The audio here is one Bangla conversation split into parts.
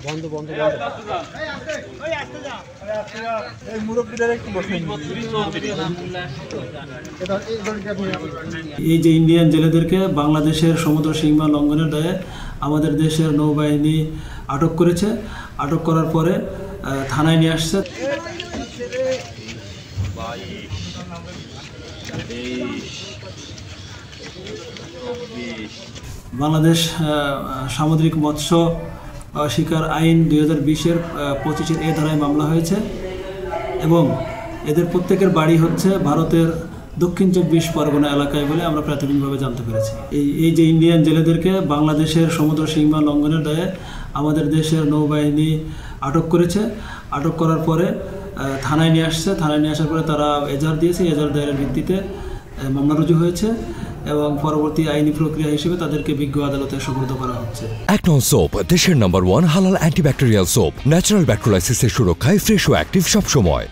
বন্ধ বন্ধ বন্ধ এই মুরব্বীদের একটু বসেন। এই যে ইন্ডিয়ান জেলেদেরকে বাংলাদেশের সমুদ্র সীমা লঙ্ঘনের দায়ে আমাদের দেশের নৌবাহিনী আটক করেছে। আটক করার পরে থানায় নিয়ে আসছে। বাংলাদেশ সামুদ্রিক মৎস্য শিকার আইন 2020-এর 25-এর এ ধারায় মামলা হয়েছে এবং এদের প্রত্যেকের বাড়ি হচ্ছে ভারতের দক্ষিণ 24 পরগনা এলাকায় বলে আমরা প্রাথমিকভাবে জানতে পেরেছি। এই যে ইন্ডিয়ান জেলেদেরকে বাংলাদেশের সমুদ্র সীমা লঙ্ঘনের দায়ে আমাদের দেশের নৌবাহিনী আটক করেছে। আটক করার পরে থানায় নিয়ে আসছে। থানায় নিয়ে আসার পরে তারা এজাহার দিয়েছে। এজাহার দায়ের ভিত্তিতে মামলা রুজু হয়েছে এবং পরবর্তী আইনি প্রক্রিয়া হিসেবে তাদেরকে বিজ্ঞ আদালতে সোপর্দ করা হচ্ছে। একনন সোপ দেশের নাম্বার 1 হালাল অ্যান্টিব্যাকটেরিয়াল সোপ, ন্যাচারাল ব্যাকটেরিয়ালাইসিসের সুরক্ষায় ফ্রেশ ও অ্যাক্টিভ সব সময়।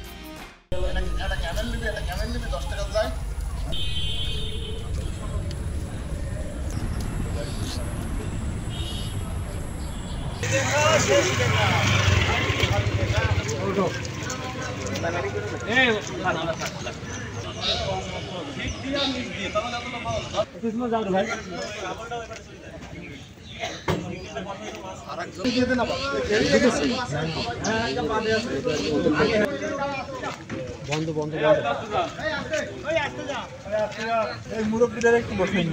বন্ধ বন্ধ বন্ধ এই মুরব্বীদের একটু বসেন।